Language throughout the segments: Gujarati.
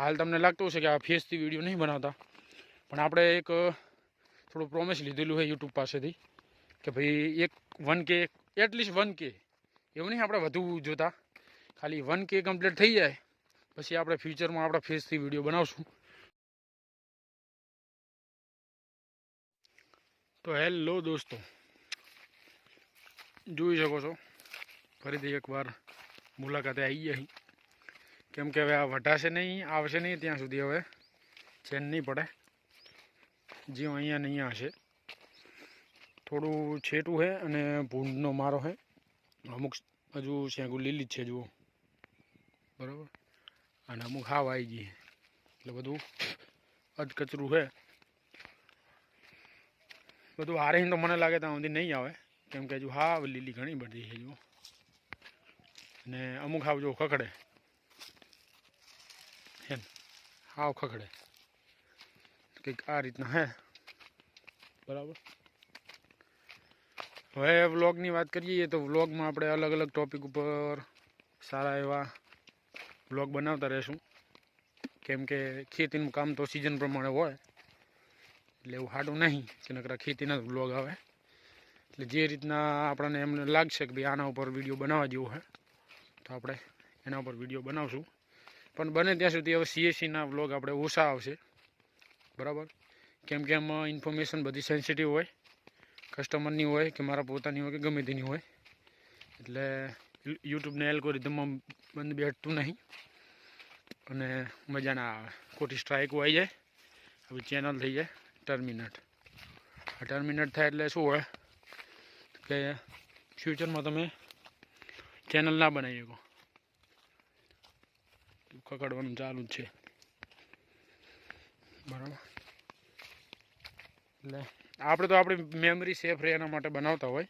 હાલ તમને લાગતું હશે કે આ ફેસથી વિડીયો નહીં બનાવતા, પણ આપણે એક થોડું પ્રોમિસ લીધેલું છે યુટ્યુબ પાસેથી કે ભાઈ 1K એટલીસ્ટ 1K એવું નહીં, આપણે વધુ જોતા, ખાલી 1K કમ્પ્લીટ થઈ જાય પછી આપણે ફ્યુચરમાં આપણા ફેસથી વિડીયો બનાવશું. તો હેલો દોસ્તો, જોઈ શકો છો ફરીથી એકવાર મુલાકાતે આવી ગયા. કેમ કે હવે આ વટાશે નહીં, આવશે નહીં ત્યાં સુધી હવે ચેન નહીં પડે. જીવ અહીંયા ને અહીંયા હશે, થોડું છેટું છે અને ભૂંડનો મારો છે, અમુક હજુ શેંગુ લીલી જ છે જુઓ, બરાબર, અને અમુક હાવ આવી ગઈ, એટલે બધું અધકચરું છે. બધું હારીને તો મને લાગે ત્યાં સુધી નહીં આવે, કેમ કે હજુ હાવ લીલી ઘણી બધી છે જુઓ, અને અમુક હાવ જો ખખડે એમ, હાવ ખખડે કંઈક આ રીતના હે, બરાબર. હવે વ્લોગની વાત કરીએ તો વ્લોગમાં આપણે અલગ અલગ ટોપિક ઉપર સારા એવા વ્લોગ બનાવતા રહેશું, કેમ કે ખેતીનું કામ તો સિઝન પ્રમાણે હોય, એટલે એવું હાડું નહીં કે નકરા ખેતીના જ વ્લોગ આવે. એટલે જે રીતના આપણને એમને લાગશે કે ભાઈ આના ઉપર વિડીયો બનાવવા જેવો છે તો આપણે એના ઉપર વિડીયો બનાવશું. પણ બને ત્યાં સુધી હવે CSCના વ્લોગ આપણે ઓછા આવશે, બરાબર, કેમ કે એમાં ઇન્ફોર્મેશન બધી સેન્સિટિવ હોય, કસ્ટમરની હોય કે મારા પોતાની હોય કે ગમે તેની હોય, એટલે યુટ્યુબને એલ્ગોરિધમમાં બંધ બેઠતું નહીં અને મજા ના આવે, ખોટી સ્ટ્રાઇકો આવી જાય, હવે ચેનલ થઈ જાય ટર્મિનેટ. આ ટર્મિનેટ થાય એટલે શું હોય કે ફ્યુચરમાં તમે ચેનલ ના બનાવી શકો, ખકડવાનું ચાલુ જ છે, બરાબર. એટલે આપણે તો આપણી મેમરી સેફ રહે એના માટે બનાવતા હોય,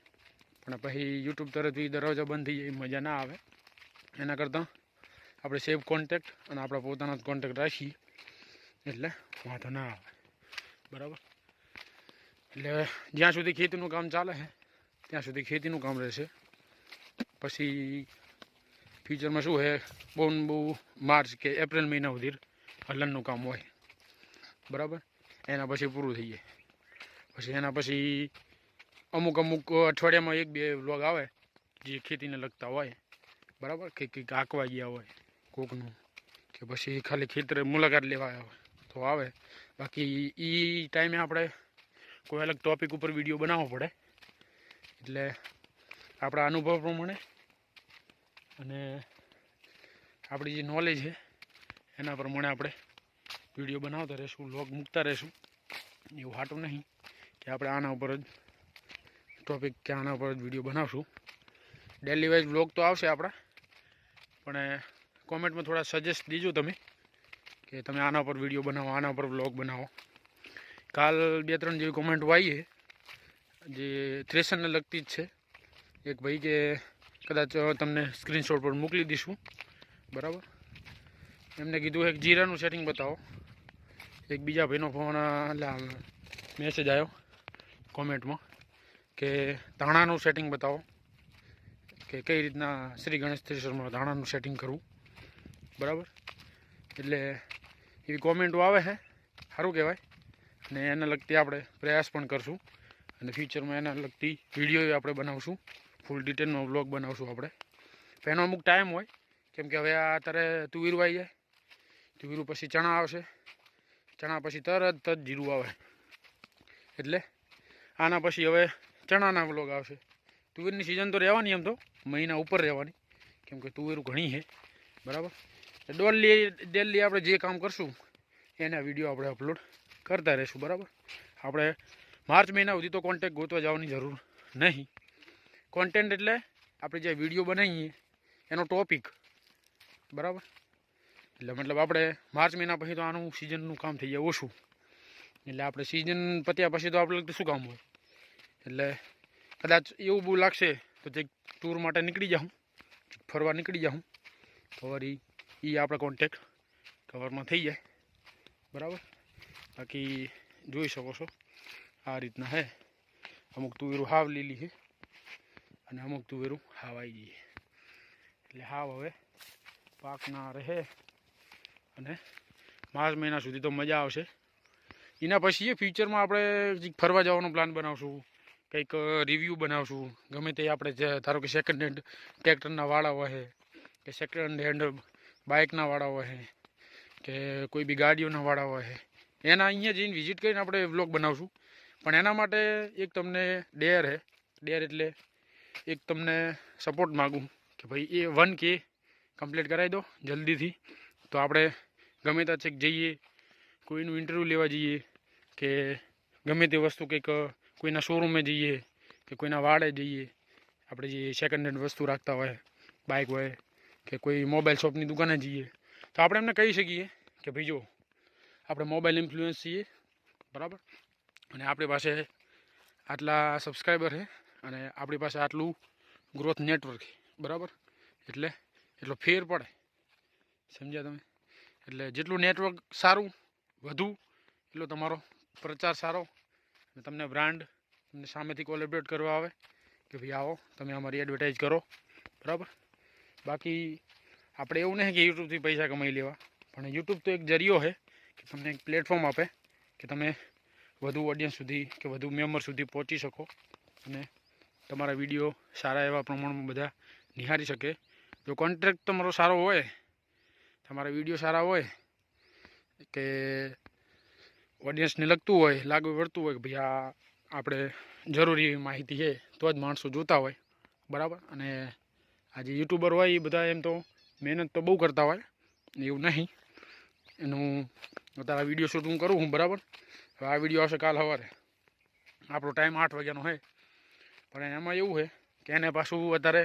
પણ પછી યુટ્યુબ તરફથી દરવાજા બંધ થઈ જાય, મજા ના આવે. એના કરતાં આપણે સેફ કોન્ટેક્ટ અને આપણા પોતાના જ કોન્ટેક્ટ રાખીએ એટલે વાંધો ના આવે, બરાબર. એટલે જ્યાં સુધી ખેતીનું કામ ચાલે છે ત્યાં સુધી ખેતીનું કામ રહેશે, પછી ફ્યુચરમાં શું છે બહુ માર્ચ કે એપ્રિલ મહિના સુધી હલનનું કામ હોય, બરાબર. એના પછી પૂરું થઈ જાય, પછી એના પછી અમુક અઠવાડિયામાં 1-2 વ્લોગ આવે જે ખેતીને લગતા હોય, બરાબર, કે કંઈક આંકવા ગયા હોય કોકનું, કે પછી ખાલી ખેતરે મુલાકાત લેવા આવ્યા હોય તો આવે. બાકી એ ટાઈમે આપણે કોઈ અલગ ટોપિક ઉપર વિડીયો બનાવવો પડે, એટલે આપણા અનુભવ પ્રમાણે અને આપણી જે નોલેજ છે એના પ્રમાણે આપણે વિડીયો બનાવતા રહીશું, વ્લોગ મૂકતા રહીશું. એવું હાટું નહીં કે આપણે આના ઉપર જ ટોપિક કે આના ઉપર જ વિડીયો બનાવશું. ડેલી વાઇઝ વ્લોગ તો આવશે આપણા, પણ કોમેન્ટમાં થોડા સજેસ્ટ દીજો તમે કે તમે આના પર વિડીયો બનાવો, આના પર વ્લોગ બનાવો. કાલ 2-3 જેવી કોમેન્ટ આવી છે જે થ્રેશરને લગતી જ છે. એક ભાઈ કે કદાચ તમને સ્ક્રીનશોટ પર મોકલી દઈશું, બરાબર. એમને કીધું એક જીરાનું સેટિંગ બતાવો. એક બીજા ભાઈનો ફોન મેસેજ આવ્યો કોમેન્ટમાં કે ધાણાનું સેટિંગ બતાવો, કે કઈ રીતના શ્રી ગણેશ થ્રેશરમાં ધાણાનું સેટિંગ કરવું, બરાબર. એટલે એવી કોમેન્ટો આવે છે, સારું કહેવાય, અને એને લગતી આપણે પ્રયાસ પણ કરશું, અને ફ્યુચરમાં એના લગતી વિડીયો આપણે બનાવશું, ફૂલ ડિટેલમાં વ્લોગ બનાવશું આપણે. પણ એનો અમુક ટાઈમ હોય, કેમ કે હવે આ અત્યારે તુવેરું આવી જાય, તુવેરું પછી ચણા આવશે, ચણા પછી તરત જ જીરું આવે, એટલે આના પછી હવે ચણાના વ્લોગ આવશે. તુવેરની સિઝન તો રહેવાની, એમ તો મહિના ઉપર રહેવાની, કેમ કે તુવેરું ઘણી છે, બરાબર. ડેલી આપણે જે કામ કરશું એના વિડીયો આપણે અપલોડ કરતા રહીશું, બરાબર. આપણે માર્ચ મહિના સુધી તો કોન્ટેક્ટ ગોતવા જવાની જરૂર નહીં. કોન્ટેન્ટ એટલે આપણે જે વિડીયો બનાવીએ એનો ટોપિક, બરાબર. એટલે મતલબ આપણે માર્ચ મહિના પછી તો આનું સિઝનનું કામ થઈ જાય ઓછું, એટલે આપણે સિઝન પત્યા પછી તો આપણે શું કામ હોય. એટલે કદાચ એવું બહુ લાગશે તો જે ટૂર માટે નીકળી જાઉં, ફરવા નીકળી જાઉં, તો વળી એ આપણે કોન્ટેક્ટ કવરમાં થઈ જાય, બરાબર. બાકી જોઈ શકો છો આ રીતના હે. અમુક તુવેરું હાવ લીલી છે અને અમુક તુવેરું હાવ આવી ગઈ, એટલે હાવ હવે પાક ના રહે અને માર્ચ મહિના સુધી તો મજા આવશે. એના પછી ફ્યુચરમાં આપણે ફરવા જવાનો પ્લાન બનાવશું, કંઈક રિવ્યૂ બનાવશું. ગમે તે આપણે ધારો કે સેકન્ડ હેન્ડ ટ્રેક્ટરના વાળા હોય કે સેકન્ડ હેન્ડ બાઇકના વાળા હોય કે કોઈ બી ગાડીઓના વાળા હોય, એના અહીંયા જઈને વિઝિટ કરીને આપણે વ્લોગ બનાવશું. પણ એના માટે એક તમને ડેર એટલે એક તમને સપોર્ટ માગું કે ભાઈ એ 1K કમ્પ્લીટ કરાવી દો જલ્દીથી. તો આપણે ગમે ત્યાં છેક જઈએ, કોઈનું ઇન્ટરવ્યૂ લેવા જઈએ કે ગમે તે વસ્તુ કંઈક કોઈના શોરૂમે જઈએ કે કોઈના વાડે જઈએ, આપણે જે સેકન્ડ હેન્ડ વસ્તુ રાખતા હોય, બાઇક હોય કે કોઈ મોબાઈલ શોપની દુકાને જઈએ, તો આપણે એમને કહી શકીએ કે ભાઈ જો આપણે મોબાઈલ ઇન્ફ્લુઅન્સ છીએ, બરાબર, અને આપણી પાસે આટલા સબસ્ક્રાઈબર છે અને આપણી પાસે આટલું ગ્રોથ નેટવર્ક છે, બરાબર. એટલે એટલો ફેર પડે, સમજ્યા તમે? એટલે જેટલું નેટવર્ક સારું વધુ એટલો તમારો પ્રચાર સારો, અને તમને બ્રાન્ડ તમને સામેથી કોલેબરેટ કરવા આવે કે ભાઈ આવો તમે અમારી એડવર્ટાઈઝ કરો, બરાબર. બાકી આપણે એવું નહીં કે યુટ્યુબથી પૈસા કમાઈ લેવા, પણ યુટ્યુબ તો એક જરિયો છે કે તમને એક પ્લેટફોર્મ આપે કે તમે વધુ ઓડિયન્સ સુધી કે વધુ મેમ્બર સુધી પહોંચી શકો અને તમારા વિડીયો સારા એવા પ્રમાણમાં બધા નિહાળી શકે. જો કોન્ટેક્ટ તમારો સારો હોય, તમારા વિડીયો સારા હોય કે ઓડિયન્સને લગતું હોય, લાગુ પડતું હોય કે ભાઈ આ આપણે જરૂરી માહિતી છે, તો જ માણસો જોતા હોય, બરાબર. અને આ જે યુટ્યુબર હોય એ બધા એમ તો મહેનત તો બહુ કરતા હોય, એવું નહીં. એનું અત્યારે વિડીયો શૂટ હું કરું હું, બરાબર. હવે આ વિડીયો આવશે કાલ સવારે, આપણો ટાઈમ 8 વાગ્યાનો હોય, પણ એમાં એવું છે કે એને પાછું અત્યારે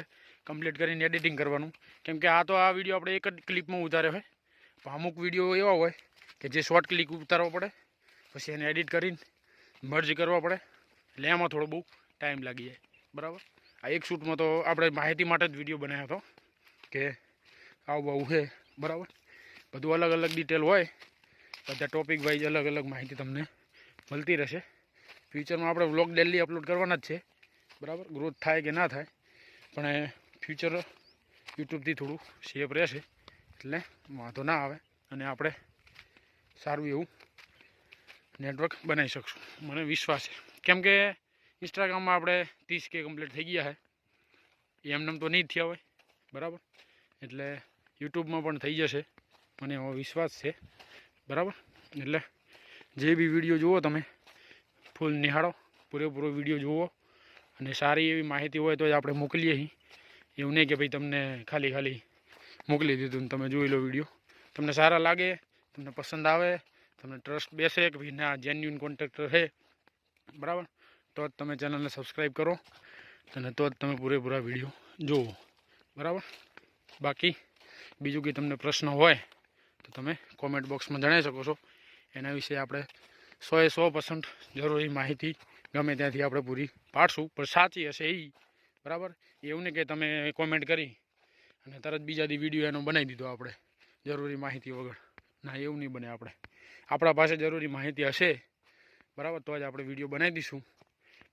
કમ્પ્લીટ કરીને એડિટિંગ કરવાનું. કેમ કે આ તો આ વિડીયો આપણે એક જ ક્લિપમાં ઉતાર્યો હોય, પણ અમુક વિડીયો એવા હોય કે જે શોર્ટ ક્લિપ ઉતારવા પડે, પછી એને એડિટ કરીને મર્જ કરવા પડે, એટલે એમાં થોડો બહુ ટાઈમ લાગી જાય, બરાબર. આ એક શૂટમાં તો આપણે માહિતી માટે જ વિડીયો બનાવ્યો હતો કે આવું આવું છે, બરાબર. બધું અલગ અલગ ડિટેલ હોય, બધા ટોપિક વાઇઝ અલગ અલગ માહિતી તમને મળતી રહેશે. ફ્યુચરમાં આપણે વ્લોગ ડેલી અપલોડ કરવાના જ છે, બરાબર. ગ્રોથ થાય કે ના થાય, પણ ફ્યુચર યુટ્યુબથી થોડું સેફ રહેશે, એટલે વાંધો ના આવે અને આપણે સારું એવું નેટવર્ક બનાવી શકશું, મને વિશ્વાસ છે. કેમ કે ઇન્સ્ટાગ્રામમાં આપણે 30K કમ્પ્લીટ થઈ ગયા છે, એમનેમ તો નહીં થયા હોય, બરાબર. એટલે યુટ્યુબમાં પણ થઈ જશે, મને એવો વિશ્વાસ છે, બરાબર. એટલે જે બી વિડીયો જુઓ તમે ફૂલ નિહાળો, પૂરેપૂરો વિડીયો જુઓ, અને સારી એવી માહિતી હોય તો જ આપણે મોકલીએ છીએ. એવું નહીં કે ભાઈ તમને ખાલી મોકલી દીધું ને તમે જોઈ લો વિડીયો. તમને સારા લાગે, તમને પસંદ આવે, તમને ટ્રસ્ટ બેસે કે ભાઈ ના જેન્યુઇન કોન્ટ્રાક્ટર છે, બરાબર, તો જ તમે ચેનલને સબસ્ક્રાઈબ કરો અને તો જ તમે પૂરેપૂરા વિડીયો જુઓ, બરાબર. બાકી બીજું કંઈ તમને પ્રશ્ન હોય તો તમે કોમેન્ટ બોક્સમાં જણાવી શકો છો. એના વિશે આપણે 100% જરૂરી માહિતી ગમે ત્યાંથી આપણે પૂરી પાડશું, પણ સાચી હશે એ, બરાબર. એવું નહીં કે તમે કોમેન્ટ કરી અને તરત બીજા દી વિડીયો એનો બનાવી દીધો આપણે જરૂરી માહિતી વગર. ના, એવું નહીં બને. આપણા પાસે જરૂરી માહિતી હશે, બરાબર, તો જ આપણે વિડીયો બનાવી દઈશું.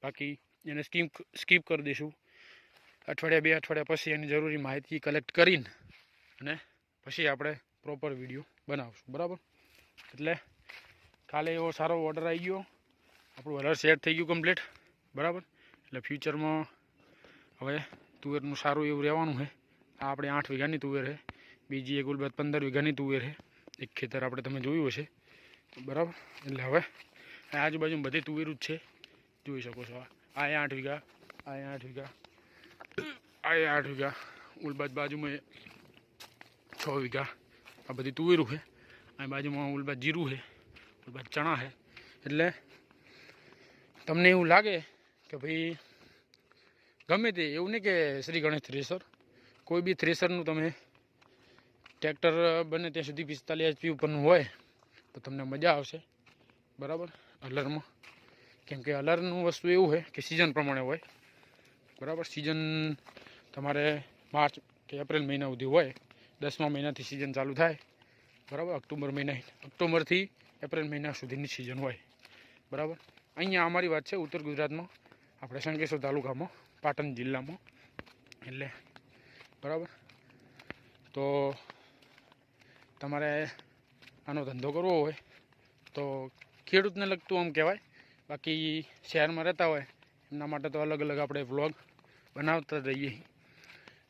બાકી એને સ્કીપ કરી દઈશું. અઠવાડિયા 2 અઠવાડિયા પછી એની જરૂરી માહિતી કલેક્ટ કરીને અને પછી આપણે પ્રોપર વિડીયો બનાવશું, બરાબર. એટલે કાલે એવો સારો ઓર્ડર આવી ગયો, આપણું ઓર્ડર સેટ થઈ ગયું કમ્પ્લીટ, બરાબર. એટલે ફ્યુચરમાં હવે તુવેરનું સારું એવું રહેવાનું છે. આ આપણે 8 વીઘાની તુવેર છે, બીજી એક 15 વીઘાની તુવેર છે. એક ખેતર આપણે તમે જોયું હશે, બરાબર. એટલે હવે આજુબાજુ બધી તુવેરું જ છે, જોઈ શકો છો. આ 8 વીઘા, આ 8 વીઘા, આ 8 વીઘા, ઉલબાજ બાજુમાં 6 વીઘા, આ બધી તુવેરું છે. આ બાજુમાં ઉલબાજ જીરું છે, ઉલબાજ ચણા છે. એટલે તમને એવું લાગે કે ભાઈ ગમે તે, એવું નહીં કે શ્રી ગણેશ થ્રેસર, કોઈ બી થ્રેસરનું તમે ટ્રેક્ટર બને ત્યાં સુધી 45 HP ઉપરનું હોય તો તમને મજા આવશે, બરાબર, હલરમાં. કેમ કે હલરનું વસ્તુ એવું છે કે સિઝન પ્રમાણે હોય, બરાબર. સિઝન તમારે માર્ચ કે એપ્રિલ મહિના સુધી હોય, 10મા મહિનાથી સિઝન ચાલુ થાય, બરાબર. ઓક્ટોબરથી એપ્રિલ મહિના સુધીની સિઝન હોય, બરાબર. અહીંયા અમારી વાત છે ઉત્તર ગુજરાતમાં, આપણે શંકેશ્વર તાલુકામાં, પાટણ જિલ્લામાં. એટલે બરાબર, તો તમારે આનો ધંધો કરવો હોય તો ખેડૂતને લગતું આમ કહેવાય. બાકી શહેરમાં રહેતા હોય એમના માટે તો અલગ અલગ આપણે વ્લોગ બનાવતા રહીએ.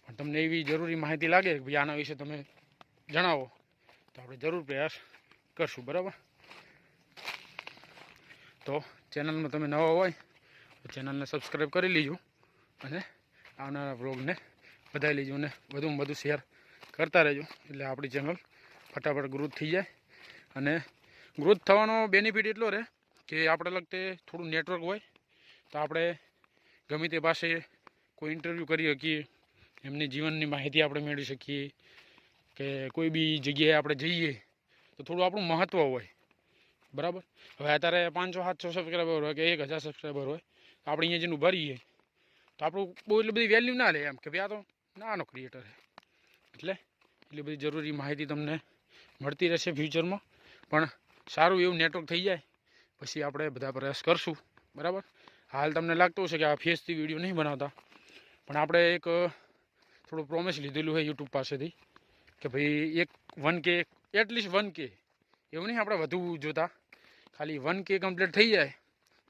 પણ તમને એવી જરૂરી માહિતી લાગે કે ભાઈ આના વિશે તમે જણાવો તો આપણે જરૂર પ્રયાસ કરશું. બરાબર. તો ચેનલમાં તમે નવા હોય તો ચેનલને સબસ્ક્રાઈબ કરી લીજો અને આવનારા વ્લોગને વધારી લીજો અને વધુમાં વધુ શેર કરતા રહેજો એટલે આપણી ચેનલ ફટાફટ ગ્રોથ થઈ જાય. અને ગ્રોથ થવાનો બેનિફિટ એટલો રહે કે આપણે લગતે થોડું નેટવર્ક હોય તો આપણે ગમે તે પાસે કોઈ ઇન્ટરવ્યૂ કરી શકીએ, એમની જીવનની માહિતી આપણે મેળવી શકીએ કે કોઈ બી જગ્યાએ આપણે જઈએ તો થોડું આપણું મહત્ત્વ હોય. બરાબર. હવે અત્યારે 500-700 સબસ્ક્રાઈબર હોય કે 1000 સબસ્ક્રાઈબર હોય તો આપણે અહીંયા જેનું ભરીએ તો આપણું બહુ એટલી બધી વેલ્યુ ના લે એમ કે ભાઈ આ તો નાનો ક્રિએટર છે. એટલે એટલી બધી જરૂરી માહિતી તમને મળતી રહેશે ફ્યુચરમાં. પણ સારું એવું નેટવર્ક થઈ જાય પછી આપણે બધા પ્રયાસ કરશું. બરાબર. હાલ તમને લાગતું હશે કે આ ફેસથી વિડીયો નહીં બનાવતા, પણ આપણે એક થોડું પ્રોમિસ લીધેલું છે યુટ્યુબ પાસેથી કે ભાઈ 1K એટલીસ્ટ 1K એવું નહીં આપણે વધુ જોતા, ખાલી 1K કમ્પ્લીટ થઈ જાય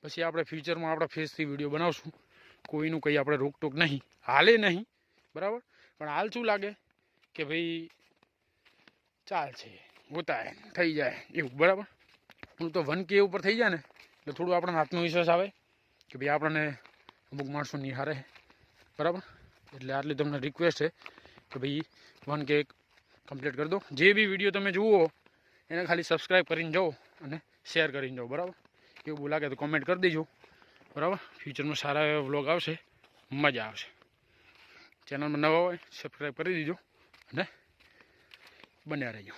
પછી આપણે ફ્યુચરમાં આપણા ફેસથી વિડીયો બનાવશું. કોઈનું કંઈ આપણે રોકટોક નહીં, હાલે નહીં. બરાબર. પણ હાલ શું લાગે કે ભાઈ ચાલ છે હોતા થઈ જાય એવું. બરાબર. હું તો 1K ઉપર થઈ જાય ને એટલે થોડું આપણને આત્મવિશ્વાસ આવે કે ભાઈ આપણને અમુક માણસો નિહારે. બરાબર. એટલે આટલી તમને રિક્વેસ્ટ છે કે ભાઈ 1K કમ્પ્લીટ કરી દો. જે બી વિડીયો તમે જુઓ એને ખાલી સબસ્ક્રાઈબ કરીને જાઓ અને શેર કરીને જાઓ. બરાબર. એવું લાગે તો કોમેન્ટ કરી દેજો. બરાબર. ફ્યુચરમાં સારા એવા વ્લોગ આવશે, મજા આવશે. ચેનલમાં નવા હોય સબસ્ક્રાઈબ કરી દેજો અને બન્યા રહેજો.